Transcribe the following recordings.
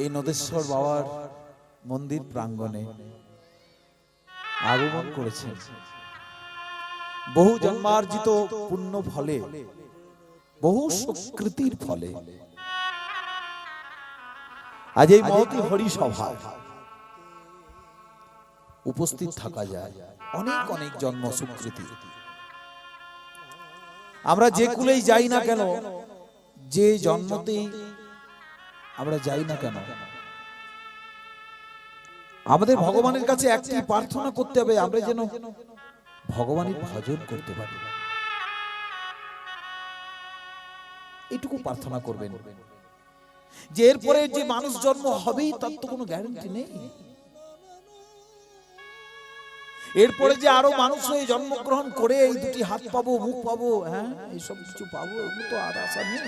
এই নদেশ্বর বাবার মন্দির প্রাঙ্গণে আগমন করেছেন বহু জন্মার্জিত পুণ্য ফলে, বহু সুকৃতির ফলে আজ এই মহতী হরিসভা উপস্থিত থাকা যায়। অনেক অনেক জন্ম সুকৃতি। আমরা যে কুলেই যাই না কেন, যে জন্মতেই আমরা যাই না কেন, আমাদের ভগবানের কাছে একটি প্রার্থনা করতে হবে, আমরা যেন ভগবানের ভজন করতে পারি। এটুকু প্রার্থনা করবেন। যে এরপরে যে মানুষ জন্ম হবেই তার তো কোনো গ্যারান্টি নেই। এরপরে যে আরো মানুষ হয়ে জন্মগ্রহণ করে এই দুটি হাত পাবো, মুখ পাবো, হ্যাঁ এইসব কিছু পাবো, এগুলো তো আর আশা নেই।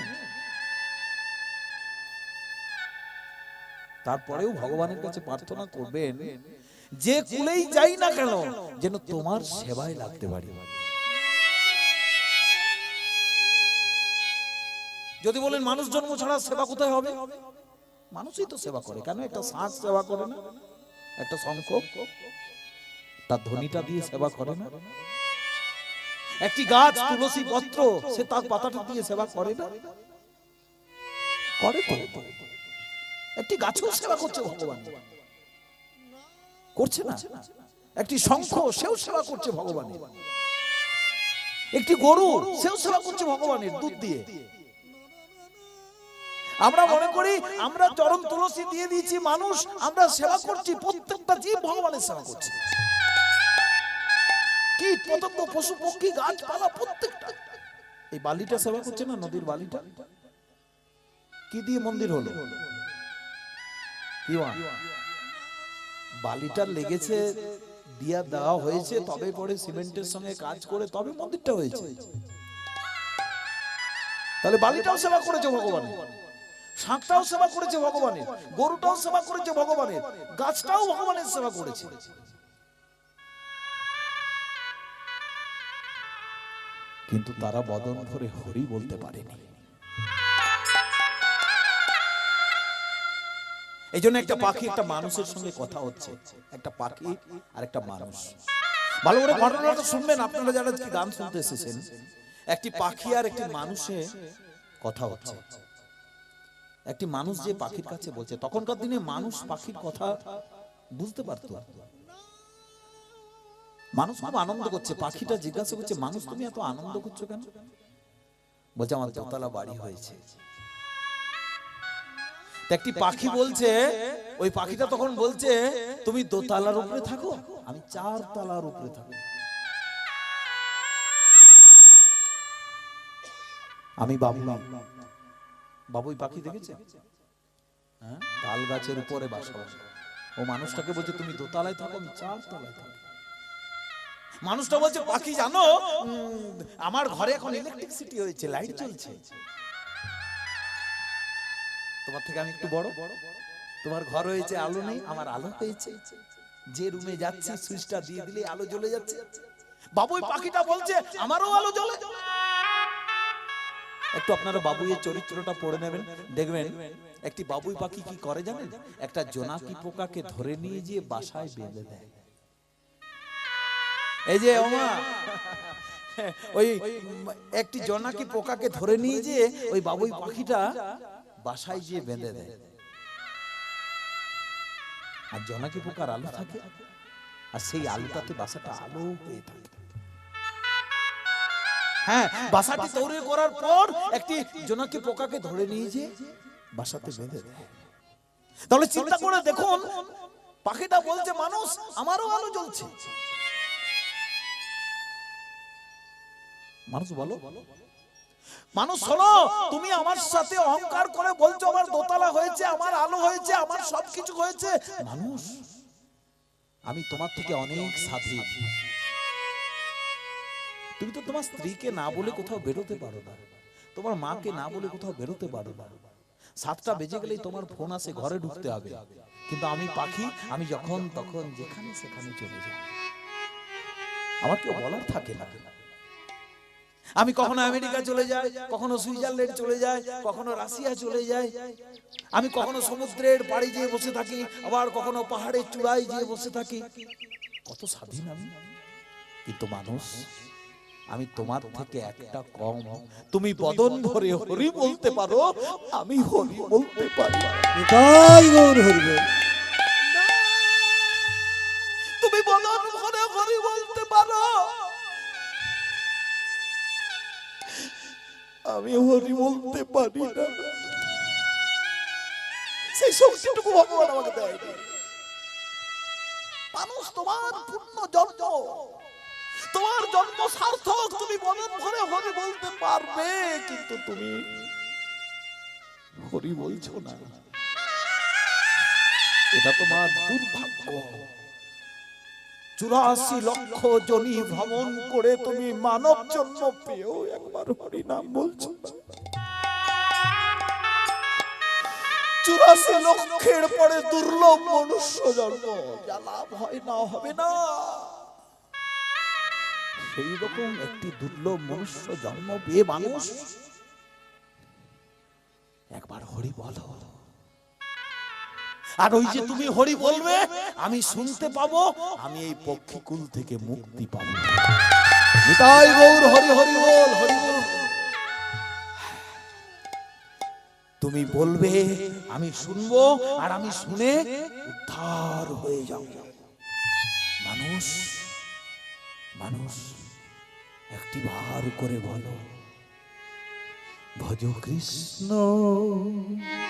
তারপরেও ভগবানের কাছে প্রার্থনা করবেন, যে কুলেই যাই না কেন যেন তোমার সেবায় লাগতে পারি। যদি বলেন মানুষ জন্ম ছাড়া সেবা কোথায় হবে, মানুষই তো সেবা করে। কেন একটা শ্বাস সেবা করে না, একটা শঙ্খ তার ধ্বনিটা দিয়ে সেবা করে না, একটি গাছ তুলসী পত্র সে তার পাতাটা দিয়ে সেবা করে না, করে তো। একটি গাছও সেবা করছে ভগবান, করছে না? একটি শঙ্খ সেও সেবা করছে ভগবানের, একটি গরু সেও সেবা করছে ভগবানের দুধ দিয়ে। আমরা মনে করি আমরা চরণ তুলসী দিয়ে দিয়েছি, মানুষ আমরা সেবা করছি, প্রত্যেকটা জীব ভগবানের সেবা করছে। কীট পতঙ্গ পশু পক্ষী গাছপালা প্রত্যেকটা। এই বালিটা সেবা করছে না, নদীর বালিটা কি দিয়ে মন্দির হলো? বালিটা লেগেছে, দিয়া দেওয়া হয়েছে, তবে পরে সিমেন্টের সঙ্গে কাজ করে তবে মন্দিরটা হয়েছে। তাহলে বালিটাও সেবা করেছে ভগবানের, শাঁখটাও সেবা করেছে ভগবানের, গরুটাও সেবা করেছে ভগবানের, গাছটাও ভগবানের সেবা করেছে। কিন্তু তারা বদন ভরে হরি বলতে পারেনি। এই জন্য একটা পাখি একটা মানুষের সঙ্গে কথা হচ্ছে, একটা পাখি আর একটা মানুষ। ভালো করে ঘটনাটা শুনবেন আপনারা যারা গান শুনতে এসেছেন। একটি পাখি আর একটি মানুষের কথা হচ্ছে। একটি মানুষ যে পাখির কাছে বলছে, তখনকার দিনে মানুষ পাখির কথা বুঝতে পারতো। মানুষ খুব আনন্দ করছে, পাখিটা জিজ্ঞাসা করছে, মানুষ তুমি এত আনন্দ করছো কেন? বলছে আমার দোতলা বাড়ি হয়েছে। একটি পাখি বলছে, ওই পাখিটা তখন বলছে, তুমি দোতলার উপরে থাকো, আমি 4 তলার উপরে থাকো। আমি বাবুই পাখি দেখেছে, হ্যাঁ, তাল গাছের উপরে বাসা বাসা। ও মানুষটাকে বলছে তুমি দোতলায় থাকো, আমি 4 তলায় থাকো। মানুষটা বলছে পাখি জানো, আমার ঘরে এখন ইলেকট্রিসিটি হয়েছে, লাইট জ্বলছে। তোমার থেকে আমি একটু বড়, তোমার ঘর হয়েছে আলো নেই, আমার আলো হয়েছে, যে রুমে যাচ্ছি সুইচটা দিয়ে দিলে আলো জ্বলে যাচ্ছে। বাবুই পাখিটা বলছে আমারও আলো জ্বলে। একটু আপনারা বাবুইয়ের চরিত্রটা পড়ে নেবেন, দেখবেন একটি বাবুই পাখি কি করে জানেন? একটা জোনাকি পোকাকে ধরে নিয়ে গিয়ে বাসায় বেঁধে দেয়। এই যে ওমা, ওই একটি জোনাকি পোকাকে ধরে নিয়ে গিয়ে ওই বাবুই পাখিটা বাসায় গিয়ে বেঁধে দেয়। আর জোনাকি পোকার আলো থাকে, আর সেই আলোটাতে বাসাটা আলো হয়ে থাকে। হ্যাঁ, বাসাটি তৈরি করার পর একটি জোনাকি পোকাকে ধরে নিয়ে যে বাসাতে বেঁধে দেয়। তাহলে চিন্তা করে দেখুন, পাখিটা বলছে মানুষ আমারও আলো জ্বলছে। মানুষ বলো, মানুষ শোনো, তুমি আমার সাথে অহংকার করে বলছো আমার দোতলা হয়েছে, আমার আলো হয়েছে, আমার সবকিছু হয়েছে। মানুষ, আমি তোমার থেকে অনেক স্বাধীন। তুমি তো তোমার স্ত্রীকে না বলে কোথাও বেরোতে পারো না, তোমার মাকে না বলে কোথাও বেরোতে পারো না। 7টা বেজে গেলেই তোমার ফোন আসে, ঘরে ঢুকতে হবে। কিন্তু আমি পাখি, আমি যখন তখন যেখানে সেখানে চলে যাই, আমার কেউ বলার থাকে না। আমি কখনো আমেরিকা চলে যাই, কখনো সুইজারল্যান্ড চলে যাই, কখনো রাশিয়া চলে যাই। আমি কখনো সমুদ্রের পাড়ে যেয়ে বসে থাকি, আবার কখনো পাহাড়ের চূড়ায় যেয়ে বসে থাকি। কত স্বাধীন আমি। কিন্তু মানুষ, আমি তোমার থেকে একটা কম। তুমি বদন ভরে হরি বলতে পারো, আমি হরি বলতে পারি না। তাই গৌর হরি বল। তুমি বদন ভরে হরি বলতে পারো, আমি হরি বলতে পারি না। সেই শক্তিটুকু ভগবান আমাকে দেয়নি। মানুষ, তোমার পূর্ণ জন্ম, তোমার জন্ম সার্থক। তুমি বদন ভরে হরি বলতে পারবে, কিন্তু তুমি হরি বলছো না। এটা তোমার দুর্ভাগ্য। 84 লক্ষ জনি ভ্রমণ করে তুমি মানব জন্ম পেয়েও একবার হরি নাম বলছো না। 84 লক্ষের পরে দুর্লভ মনুষ্য জন্ম, যা লাভ হয় না হবে না, সেই রকম একটি দুর্লভ মনুষ্য জন্ম পেয়ে মানুষ একবার হরি বলো। আর ওই যে তুমি হরি বলবে, আমি শুনতে পাবো, আমি এই পক্ষীকুল থেকে মুক্তি পাবো। নিতাই গৌর হরি হরি বল, হরি বল। তুমি বলবে, আমি শুনবো, আর আমি শুনে উদ্ধার হয়ে যাব। মানুষ, মানুষ একটি বার করে বলো, ভজ কৃষ্ণ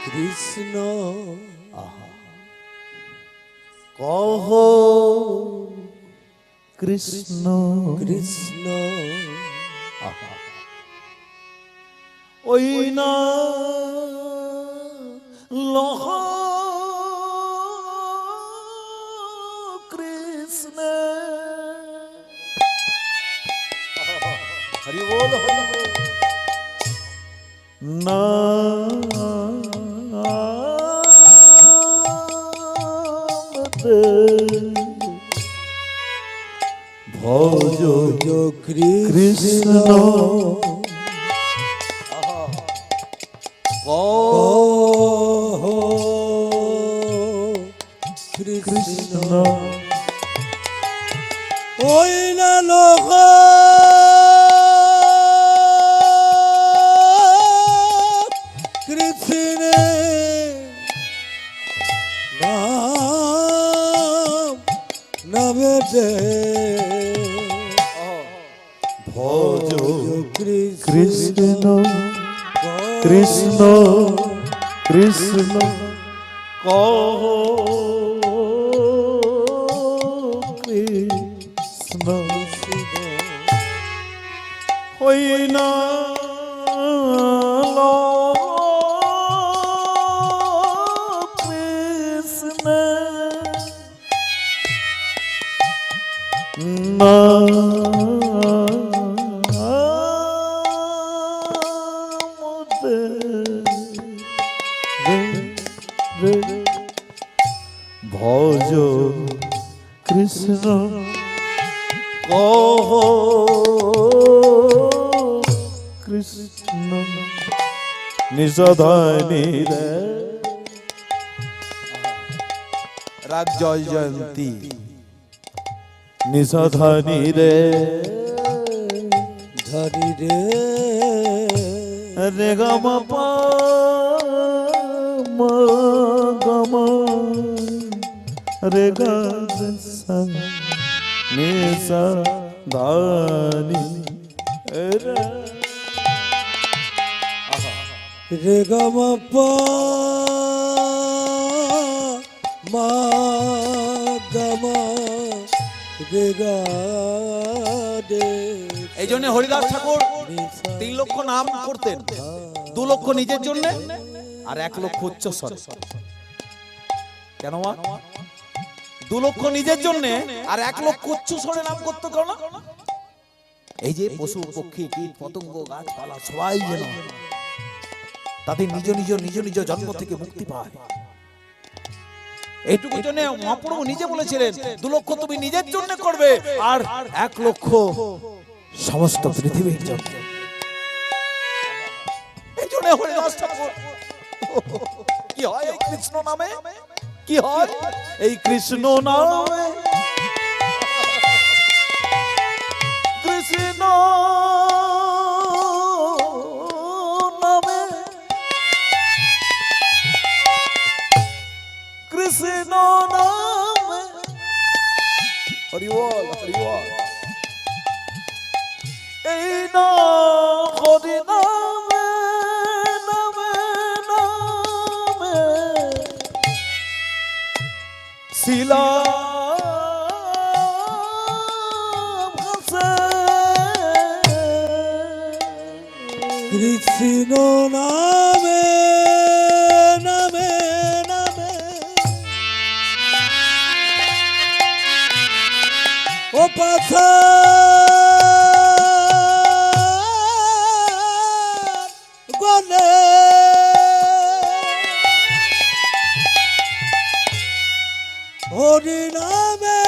কৃষ্ণ। আহা, কহ কৃষ্ণ কৃষ্ণ। আহা, ওই না লহ কৃষ্ণ। হরি বল, হরি বল। না ভজ কৃষ্ণ। কহ কৃষ্ণ। ওই না লোক কৃষ্ণ নাম নবেদে। ভজ কৃষ্ণ কৃষ্ণ কৃষ্ণ কহ কৃষ্ণ। হই না কৃষ্ণ না ভজ কৃষ্ণ কহ কৃষ্ণ। নিষধানি রে রাগ জয় জয়ন্তী, নিষধানি রে ধরি রে রে গম পা ম গম রে গ সা নি সা ধানি রে। রে গম পা মা গম রে গা দে। এই জন্য হরিদাস ঠাকুর 3 লক্ষ নাম করতেন, 2 লক্ষ নিজের জন্য আর 1 লক্ষ উচ্চ স্বর। কেন মা? 2 লক্ষ নিজের জন্য আর 1 লক্ষ উচ্চ স্বরে নাম করতে কেন? এই যে পশু পক্ষী কীট পতঙ্গ গাছপালা সবাই যেন তাদের নিজ নিজ নিজ নিজ জন্ম থেকে মুক্তি পায়। এইটুকু জন্য মহাপ্রভু নিজে বলেছিলেন 2 লক্ষ তুমি নিজের জন্য করবে আর 1 লক্ষ সমস্ত পৃথিবীর জন্য। কি হয় এই কৃষ্ণ নামে? কি হয় এই কৃষ্ণ নামে? কৃষ্ণ নামে, কৃষ্ণ নামে, হরি বল হরি বল। এই না হরি নামে নামে নামে শিলা কৃষ্ণ নামে নামে নামে ও পাথা গলে হরি নামে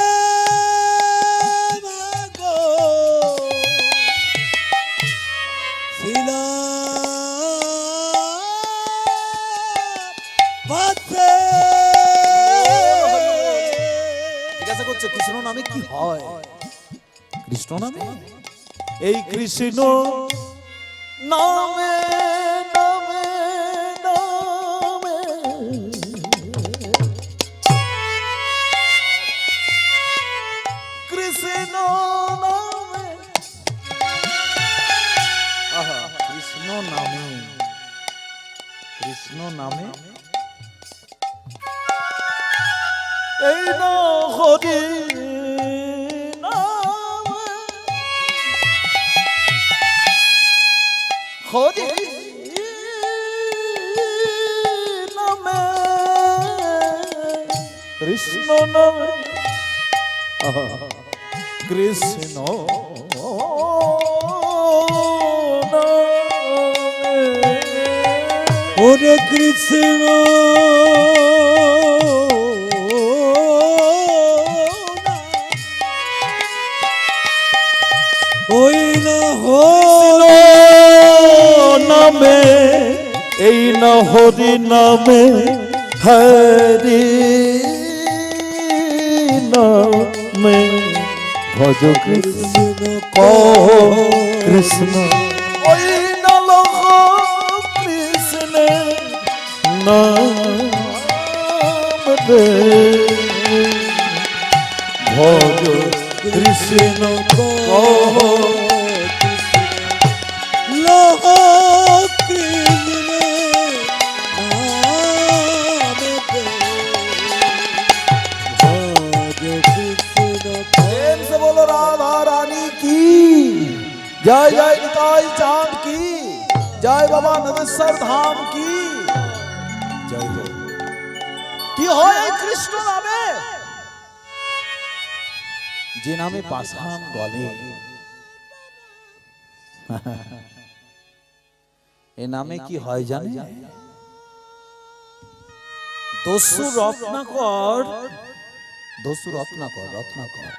মাগো শিলা পাথে। জিজ্ঞাসা করছে কৃষ্ণ নামে কি হয়? কৃষ্ণ নামে এই কৃষ্ণ নামে নামে নামে কৃষ্ণ নামে, আহা কৃষ্ণ নামে, কৃষ্ণ নামে এই না হরি নামে, হরি নামে, কৃষ্ণ নামে, আহা, কৃষ্ণ নামে। ওরে কৃষ্ণ ওই না হরি নামে এই না হরি নামে, হরি নামে ভজ কৃষ্ণ কহ কৃষ্ণ, ওই নলহ কৃষ্ণ নাম দে ভজ কৃষ্ণ কহ লোহ কৃষ্ণ নাম দে ভজ কৃষ্ণ प्रेम से बोलो राधा रानी की जय, जय निताई चांद की जय, बाबा नंदेश्वर धाम की जय हो। কি হয় এই কৃষ্ণ নামে? যে নামে পাষাণ গলে, এ নামে কি হয় জানে? দস্যু রত্নাকর, দস্যু রত্নাকর, রত্নাকর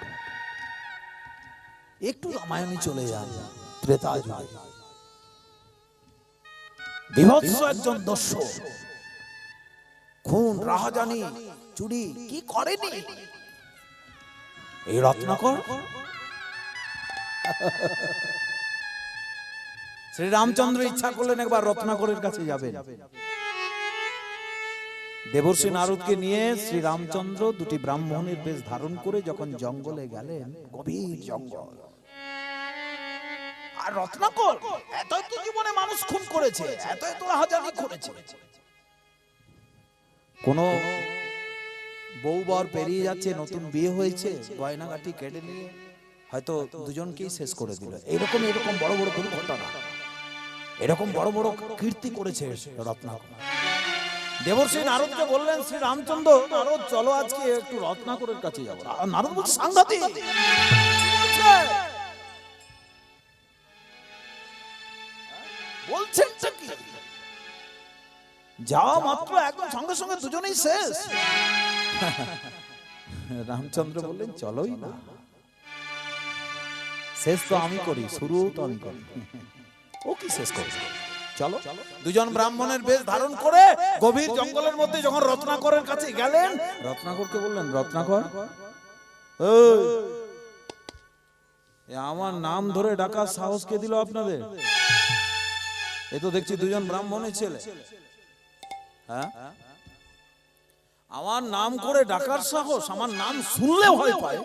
একটু রামায়ণে চলে যান, ত্রেতা যুগে বিভৎস একজন দস্যু, খুন রাহাজানি চুরি কি করেনি এই রত্নাকর? শ্রী রামচন্দ্র ইচ্ছা করলেন একবার রত্নাকরের কাছে যাবেন। দেবর্ষি নারদকে নিয়ে শ্রী রামচন্দ্র দুটি ব্রাহ্মণের বেশ ধারণ করে যখন জঙ্গলে গেলেন, গভীর জঙ্গল, আর রত্নাকর এতই তো জীবনে মানুষ খুন করেছে, এতই তো রাহাজানি করেছে, কোন বউবার পেরিয়ে যাচ্ছে, নতুন বিয়ে হয়েছে, গয়নাগাটি কেটে নিয়ে হয়তো দুজনকেই শেষ করে দিল। এরকম এরকম বড় বড় দুর্ঘটনা, এরকম বড় বড় কীর্তি করেছে রত্নাকর। দেবর্ষি নারদকে বললেন, শ্রী রামচন্দ্র, নারদ চলো আজকে একটু রত্নাকরের কাছে যাবো। নারদ বলছে সাংঘাতিক, বলছেন কি? যাওয়া মাত্র একদম সঙ্গে সঙ্গে দুজনেই শেষ। রামচন্দ্র বললেন চলোই না, শেষ তো আমি করি, শুরু তো আমি করি, ও কি শেষ করবে? চলো। দুজন ব্রাহ্মণের বেশ ধারণ করে গভীর জঙ্গলের মধ্যে যখন রত্নাকরের কাছে গেলেন, রত্নাকরকে বললেন, রত্নাকর, এই, এ আমার নাম ধরে ডাকার সাহস কে দিল আপনাদের? এ তো দেখছি দুজন ব্রাহ্মণের ছেলে। হ্যাঁ, আমার নাম করে ডাকার সাহস, আমার নাম শুনলে ভয় পায়।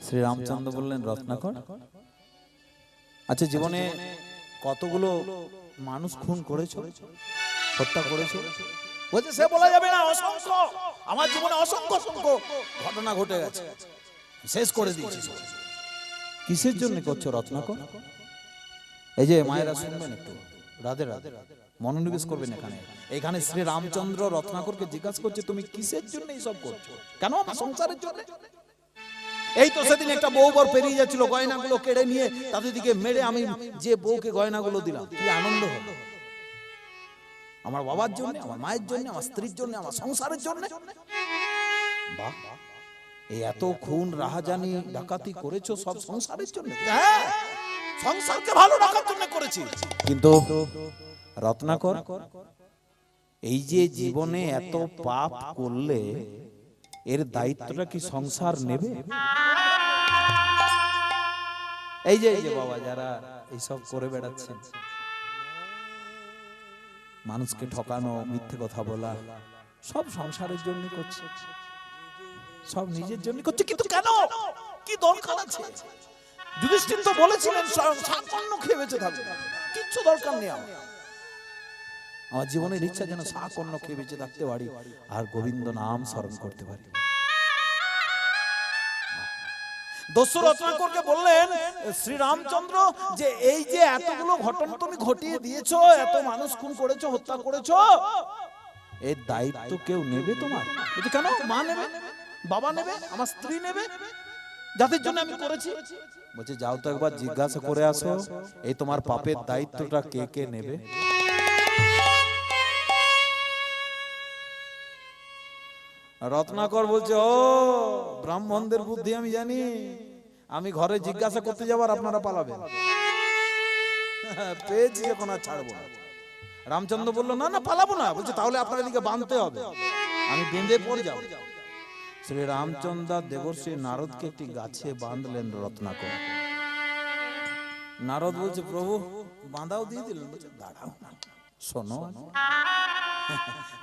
শ্রী রামচন্দ্র বললেন, রত্নাকর, আচ্ছা জীবনে কতগুলো মানুষ খুন করেছো, হত্যা করেছো? বলছে সে বলা যাবে না, অসংখ্য, আমার জীবনে অসংখ্য অসংখ্য ঘটনা ঘটে গেছে, শেষ করে দিয়েছি। কিসের জন্য করছো রত্নাকর? এই যে মায়েরা শুনবেন একটু, রাধে রাধে, মনোনিবেশ করবেন এখানে। এখানে শ্রী রামচন্দ্র রত্নাকরকে জিজ্ঞাসা করছে, তুমি কিসের জন্য এইসব করছো? কেন? আমার সংসারের জন্য। এই তো সেদিন একটা বউ বর পেরিয়ে যাচ্ছিল, গয়নাগুলো কেড়ে নিয়ে তাদের দিকে মেরে আমি যে বউকে গয়নাগুলো দিলাম, কি আনন্দ হলো আমার বাবার জন্য, আমার মায়ের জন্য, আমার স্ত্রীর জন্য, আমার সংসারের জন্য। বাহ, এই এত খুন রাহাজানি ডাকাতি করেছো সব সংসারের জন্য? হ্যাঁ, সংসারকে ভালো রাখার জন্য করেছি। কিন্তু রত্নাকর, এই যে জীবনে এত পাপ করলে এর দায়িত্বটা কি সংসার নেবে? এই যে বাবা যারা এইসব করে বেড়াচ্ছেন, মানুষকে ঠকানো, মিথ্যে কথা বলা, সব সংসারের জন্য করছে, সব নিজের জন্য করছে। কিন্তু কেন? কি দরকার আছে? যুধিষ্ঠির তো বলেছিলেন শাকঅন্ন খেয়ে বেঁচে থাকবে, কিচ্ছু দরকার নেই। আমার জীবনের ইচ্ছা যেন শাকঅন্ন খেয়ে বেঁচে থাকতে পারি আর গোবিন্দ নাম স্মরণ করতে পারি। দস্যু রত্নাকরকে বললেন, শ্রী রামচন্দ্র, যে এই যে এতগুলো ঘটনা তুমি ঘটিয়ে দিয়েছো, এত মানুষ খুন করেছো, হত্যা করেছো, এর দায়িত্ব কেউ নেবে তোমার? বলছে কেন? মা নেবে, বাবা নেবে, আমার স্ত্রী নেবে, যাদের জন্য আমি করেছি। বলছে যাও তো একবার জিজ্ঞাসা করে আসো, এই তোমার পাপের দায়িত্বটা কে কে নেবে? রত্নাকর বলছে, ও ব্রাহ্মণদের বুদ্ধি আমি জানি, আমি ঘরে জিজ্ঞাসা করতে যাবার আপনারা পালাবেন, পেয়েছি যখন আর ছাড়বো না। রামচন্দ্র বললো, না না পালাবো না। বলছে তাহলে আপনার এদিকে বাঁধতে হবে, আমি বেঁধে পড়ে যাবো। শ্রী রামচন্দ্র দেবর্ষি নারদকে একটি গাছে বাঁধলেন রত্নাকর। নারদ বলছে, প্রভু বাঁধাও দিয়ে দিলেন। বলছে দাঁড়াও না, শোনো,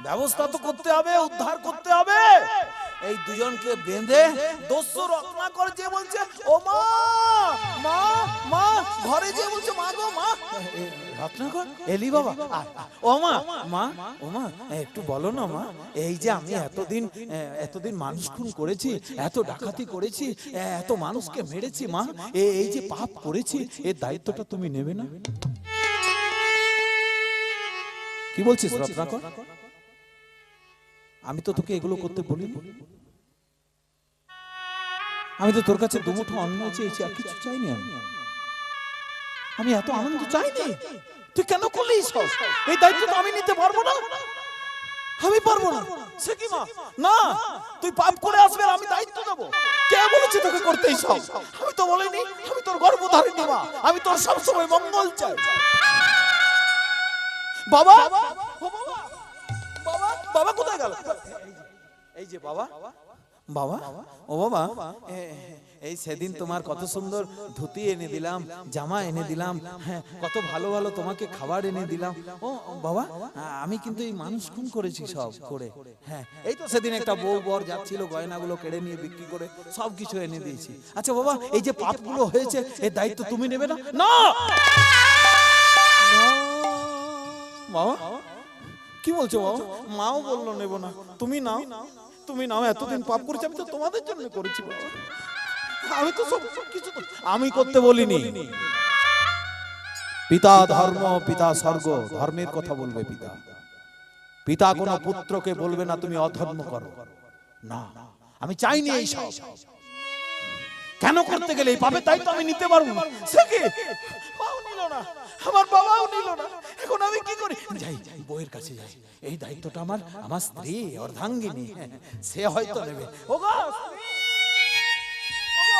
ব্যবস্থা তো করতে হবে, উদ্ধার করতে হবে। এই দুজনকে বেঁধে দস্যু রত্নাকর যে বলছে, ও মা মা মা, ঘরে যে বলছে, মা গো মা। রত্নাকর, এলি বাবা, ও মা মা, ও মা একটু বলো না মা, এই যে আমি এতদিন মানুষ খুন করেছি, এত ডাকাতি করেছি, এত মানুষকে মেরেছি, মা এই যে পাপ করেছি, এর দায়িত্বটা তুমি নেবে না? কি বলছিস রত্নাকর? আমি তো তোকে এগুলো করতে বলিনি, আমি তো তোর কাছে দুমুঠো অন্ন চেয়েছি, আর কিছু চাইনি। আমি এত আনন্দ চাইনি, তুই কেন করলি সব? এই দায়িত্ব তো আমি নিতে পারবো না, আমি পারবো না। সে কি মা, না তুই পাপ করে আসবে আর আমি দায়িত্ব দেবো? কে বলেছে তোকে করতে সব? আমি তো বলিনি, আমি তোর গর্ভধারিণী মা, আমি তোর সবসময় মঙ্গল চাই। বাবা বাবা বাবা কোথায় গেল? এই যে বাবা বাবা, ও বাবা, এই সেদিন তোমার কত সুন্দর ধুতি এনে দিলাম, জামা এনে দিলাম, হ্যাঁ কত ভালো ভালো তোমাকে খাবার এনে দিলাম। ও বাবা, আমি কিন্তু এই মানুষ খুন করেছি সব করে। হ্যাঁ এই তো সেদিন একটা বউ বর যাচ্ছিল, গয়নাগুলো কেড়ে নিয়ে বিক্রি করে সব কিছু এনে দিয়েছি। আচ্ছা বাবা, এই যে পাপগুলো হয়েছে, এর দায়িত্ব তুমি নেবে না? না বাবা, কি বলছো বাবা? মাও বললো নেব না, তুমি নাও, তুমি নাও, এতদিন পাপ করেছি, আমি তো তোমাদের জন্য করেছি বাবা, আমি তো সব কিছু আমি করতে বলিনি। পিতা ধর্ম, পিতা স্বর্গ, ধর্মের কথা বলবে পিতা। পিতা কোনো পুত্রকে বলবে না তুমি অধর্ম করো, না আমি চাইনি এই সব। কেন করতে গেলে এই পাপের দায়িত্ব আমি নিতে পারবো না? সে কি, মাও নিল না, আমার বাবাও নিল না, এখন আমি কি করি? যাই বউয়ের কাছে যাই, এই দায়িত্বটা আমার স্ত্রী অর্ধাঙ্গিনী, সে হয়তো নেবে। ওগো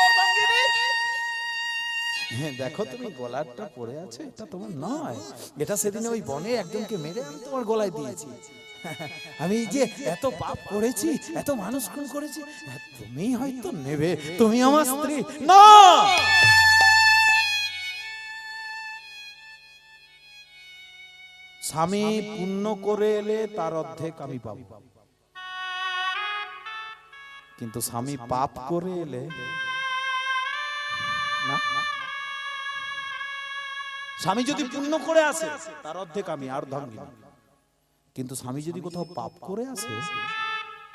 অর্ধাঙ্গিনী, হ্যাঁ দেখো তুমি গলারটা পড়ে আছে, এটা তোমার নয়, এটা সেদিন ওই বনে একজনকে মেরে আমি তোমার গলায় দিয়েছি। আমি যে এত পাপ করেছি, এত মানুষ খুন করেছি, তুমি হয়তো নেবে, তুমি আমার স্ত্রী না। স্বামী পুণ্য করে এলে তার অর্ধেক আমি পাবো, কিন্তু স্বামী পাপ করে এলে না। স্বামী যদি পুণ্য করে আসে তার অর্ধেক আমি, আর ভাঙ্গি না। কিন্তু স্বামী যদি কোথাও পাপ করে আসে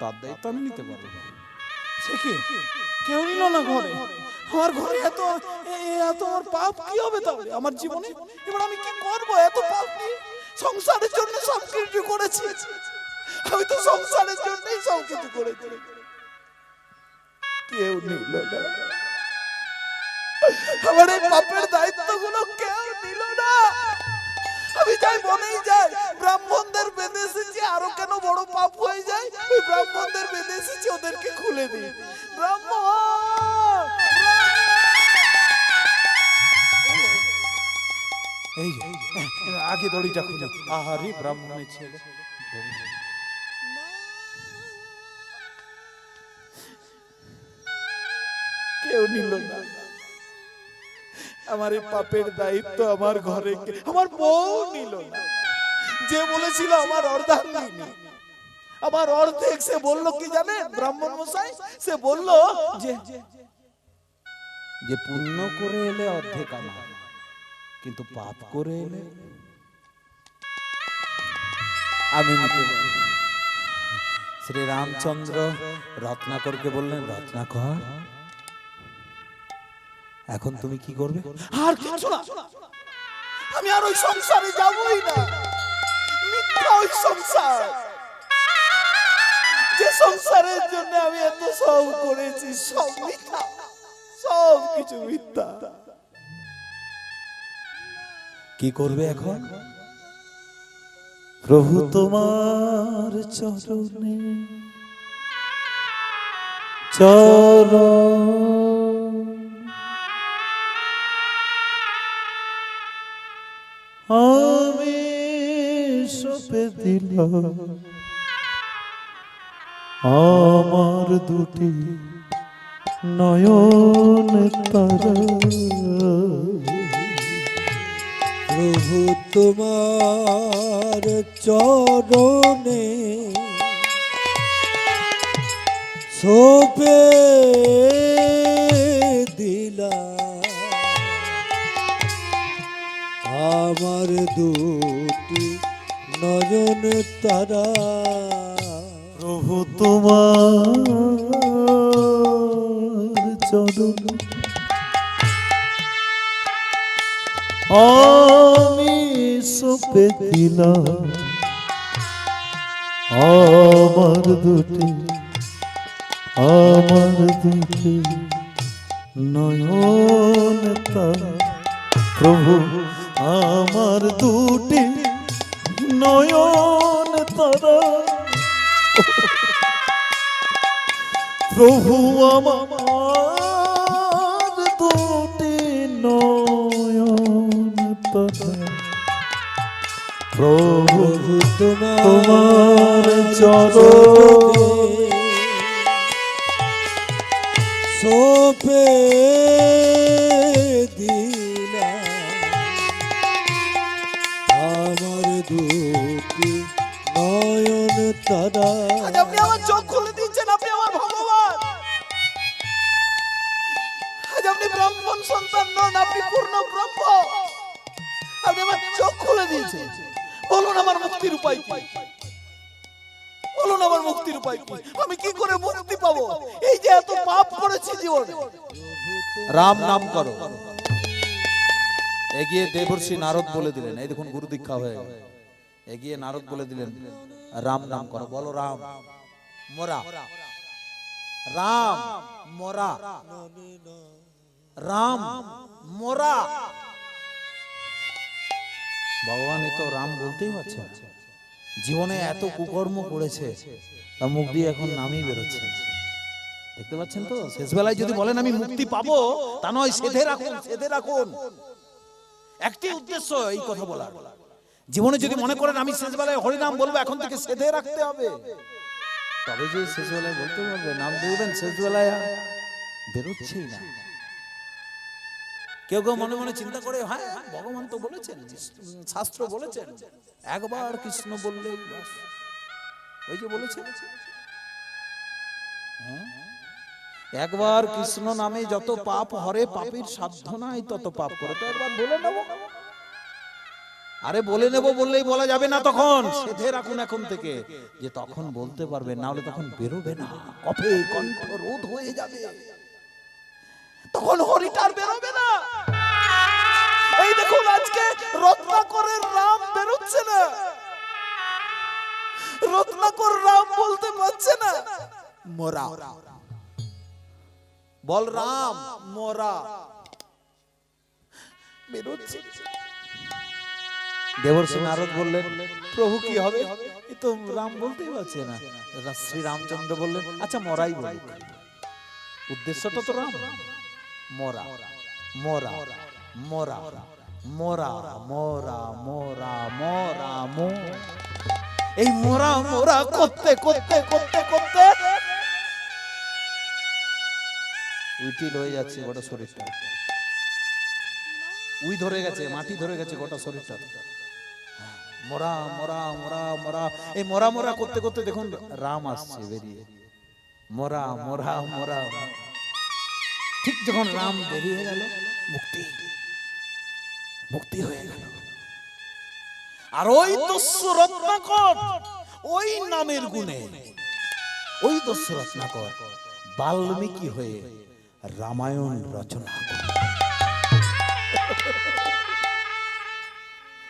তার দায়িত্ব আমি নিতে পারবো না। সে কি কেউ নিল না ঘরে, আমার ঘরে এত এত আমার পাপ কি হবে তাহলে আমার জীবনে? এবার আমি কি করব? এত পাপ নিয়ে সংসারের জন্য সব কিছু করেছি, আমি তো সংসারের জন্যই সব কিছু করেছি, কেউ নিল না আমার এই পাপের দায়িত্বগুলো, কেউ নিল না। আমি যাই বনেই যাই, ব্রাহ্মণদের বেঁধে এসেছি, আরো কেন বড় পাপ হয়ে যায়, ওই ব্রাহ্মণদের বেঁধে এসেছি, ওদেরকে খুলে দিই। ব্রাহ্মণ এই যে, আগে দড়িটা খুলে, আহারে ব্রাহ্মণের ছেলে, কেউ নিল না আমার এই পাপের দায়িত্ব। আমার ঘরে আমার বউ নিল না, যে বলেছিল আমার অর্ধাঙ্গিনী, আমার অর্ধেক, সে বলল কি জানে ব্রাহ্মণ মশাই, সে বলল যে পুণ্য করে এলে অর্ধেক আমার, কিন্তু পাপ করে এলে আমি নিতে পারবো। শ্রী রামচন্দ্র রত্নাকরকে বললেন, রত্নাকর এখন তুমি কি করবে? আর কিছু না, আমি আর ওই সংসারে যাবই না। মিথ্যা ওই সংসার, যে সংসারের জন্য আমি এত সব করেছি, সব মিথ্যা, সব কিছু মিথ্যা। কি করবে এখন? প্রভু তোমার চরণে চরণ আমি সপে দিলাম আমার দুটি নয়ন তারা। প্রভু তোমার চরণে সপে দিলাম আমার দুটি নয়ন তারা। প্রভু তোমার চরণ আমি সপে দিলাম আমার দুটি নয়ন তারা। প্রভু আমার দুটি নয়ন তারা, প্রভু আমার দুটি নয়ন তারা। প্রভু তোমার চরণে সপে দিলাম আমার দুটি নয়ন তারা। আজ আপনি আমার চোখ খুলে দিচ্ছেন, আপনি আমার ভগবান। আজ আপনি ব্রাহ্মণ সন্তান নন, আপনি পূর্ণ ব্রহ্ম। আপনি আমার চোখ খুলে দিয়েছেন। বলুন আমার মুক্তির উপায় কি? বলুন আমার মুক্তির উপায় কি? আমি কি করে মুক্তি পাবো? এই যে এত পাপ করেছি জীবনে। রাম নাম করো। এগিয়ে দেবর্ষি নারদ বলে দিলেন, এই দেখুন গুরু দীক্ষা হয়ে গেল। এগিয়ে নারদ বলে দিলেন, রাম নাম করো। বলো রাম মোরা, রাম মোরা, রাম মোরা। ভগবান এ তো রাম বলতেই পারছে না। জীবনে এত কুকর্ম করেছে, তার মুখ দিয়ে এখন নামই বেরোচ্ছে না। দেখতে পাচ্ছেন তো, শেষ বেলায় যদি বলেন আমি মুক্তি পাবো, তা নয়, সেধে রাখুন, সেধে রাখুন। একটি উদ্দেশ্য এই কথা বলা, জীবনে যদি মনে করেন আমি শেষ বেলায় হরিনাম বলবো, এখন থেকে সেধে রাখতে হবে, তবে যে শেষ বেলায় বলতে পারবে। নাম দেখবেন শেষ বেলায় আর বেরোচ্ছেই না। কেউ কেউ মনে মনে চিন্তা করে, হ্যাঁ ভগবান তো বলেছেন, শাস্ত্র বলেছেন, একবার কৃষ্ণ বললেই বাস। ওই যে বলেছেন, হ্যাঁ, একবার কৃষ্ণ নামে যত পাপ হরে, পাপীর সাধ্য নাই তত পাপ করে। তো একবার বলে নেব। আরে বলে নেব বললেই বলা যাবে না, তখন সেধে রাখুন এখন থেকে, যে তখন বলতে পারবে, না হলে তখন বেরোবে না, কফে কণ্ঠ রোধ হয়ে যাবে, তখন হরিটার বেরোবে না। এই দেখুন আজকে রত্নাকরের রাম বেরোচ্ছে না, রত্নাকর রাম বলতে পারছে না, মোরা বল, রাম মোরা বেরোচ্ছে। দেবর্ষি নারদ বললেন, প্রভু কি হবে, এ তো রাম বলতেই পারছে না। শ্রী রামচন্দ্র বললেন, আচ্ছা মরাই বলুক, উদ্দেশ্যটা তো রাম। মোরা মোরা মোরা মোরা মোরা মোরা মোরা মো, এই মোরা মোরা করতে করতে করতে করতে উইটিল হয়ে যাচ্ছে গোটা শরীরটা, উই ধরে গেছে, মাটি ধরে গেছে গোটা শরীরটা। মোরা মোরা মোরা মোরা, এই মোরা মোরা করতে করতে দেখুন রাম আসছে বেরিয়ে, মোরা মোরা মোরা। ঠিক যখন রাম বেরিয়ে গেল, মুক্তি মুক্তি হয়ে গেল। আর ওই দস্যু রত্নাকর, ওই নামের গুণে ওই দস্যু রত্নাকর বাল্মীকি হয়ে রামায়ণ রচনা করল।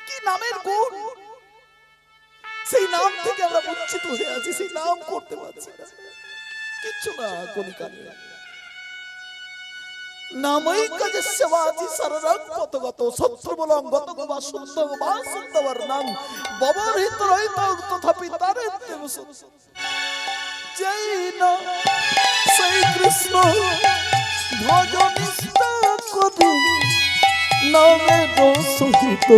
কি নামের গুণ! সেই নাম থেকে আমরা বঞ্চিত হয়ে আছি, সেই নাম করতে পারছি না, কিচ্ছু না। কলিকালে নামই কাজে সেবাজি সররং কতগত শত্রুবলং গত গবা সুন্দর বা সুন্দর নাম ববরহিত রহিত তথাপি তারে দেবস জয় না সেই কৃষ্ণ ভজনিষ্ঠ কবি নামে দোষিত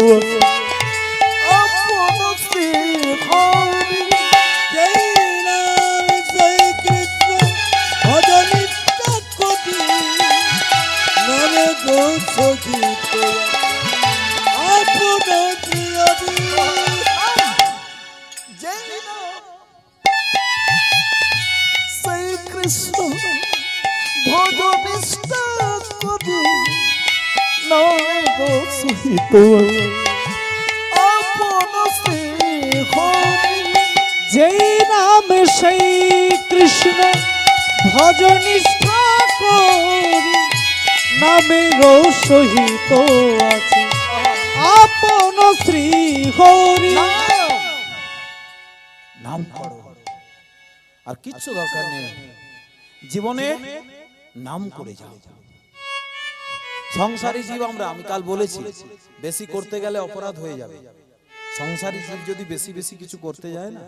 আপন শ্রী হরি। জয় রাম জয় কৃষ্ণ ভজনিষ্ঠ কবি নামে দোষিত আপন প্রিয়। জয় না সেই কৃষ্ণ ভজনিষ্ঠ কবি নামে দোষিত আপন শ্রী হরি। যেই নাম সেই কৃষ্ণ ভজনিষ্ঠা করি, নামের সহিত আছে আপন শ্রী হরি। নাম করো, আর কিচ্ছু দরকার নেই, জীবনে নাম করে যাও। সংসারী জীব আমরা, আমি কাল বলেছি, বেশি করতে গেলে অপরাধ হয়ে যাবে। সংসারী জীব যদি বেশি বেশি কিছু করতে যায় না,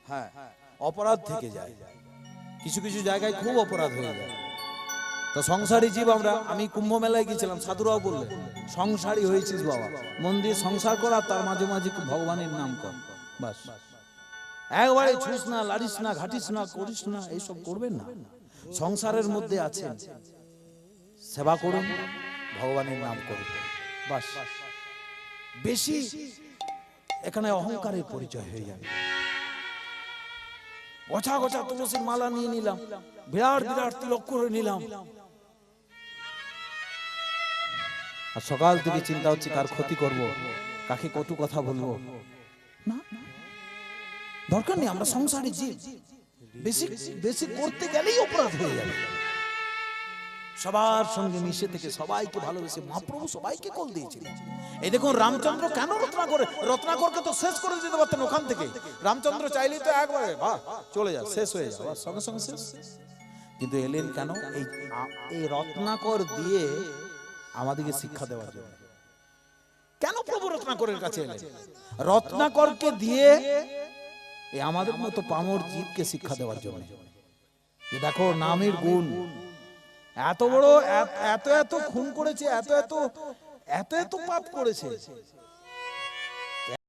হ্যাঁ, অপরাধ থেকে যায়, কিছু কিছু জায়গায় খুব অপরাধ হয়ে যায়। তো সংসারী জীব আমরা, আমি কুম্ভ মেলায় গিয়েছিলাম, সাধুরাও বললেন সংসারী হয়েছিস বাবা, মন দিয়ে সংসার কর, আর তার মাঝে মাঝে ভগবানের নাম কর, বাস। একবারে ছুস না, লাড়িস না, ঘাটিস না, করিস না, এইসব করবেন না। সংসারের মধ্যে আছেন, সেবা করুন, ভগবানের নাম করুন, বাস। বেশি এখানে অহংকারের পরিচয় হয়ে যাবে। গোছা গোছা তুলসীর মালা নিয়ে নিলাম, বিরাট বিরাট তিলক করে নিলাম, আর সকাল থেকে চিন্তা হচ্ছে কার ক্ষতি করব, কাকে কটু কথা বলবো। না, দরকার নেই, আমরা সংসারী জীব, বেশি বেশি করতে গেলেই অপরাধ হয়ে যাবে। সবার সঙ্গে মিশে থেকে সবাইকে ভালোবেসে মহাপ্রভু সবাইকে কল দিয়েছিলেন। এই দেখুন রামচন্দ্র কেন রত্নাকরকে তো শেষ করে দিতে পারতেন ওখান থেকে। রামচন্দ্র চাইলেই তো একবারে বাহ চলে যা, শেষ হয়ে যাওয়া, সঙ্গে সঙ্গে শেষ। কিন্তু এলেন কেন? এই রত্নাকর দিয়ে আমাদেরকে শিক্ষা দেওয়ার জন্য। কেন প্রভু রত্নাকরের কাছে এলেন? রত্নাকরকে দিয়ে এই আমাদের মতো পামর জীবকে শিক্ষা দেওয়ার জন্য। যে দেখো নামের গুণ, এত বড় এত এত খুন করেছে, এত এত এত এত পাপ করেছে,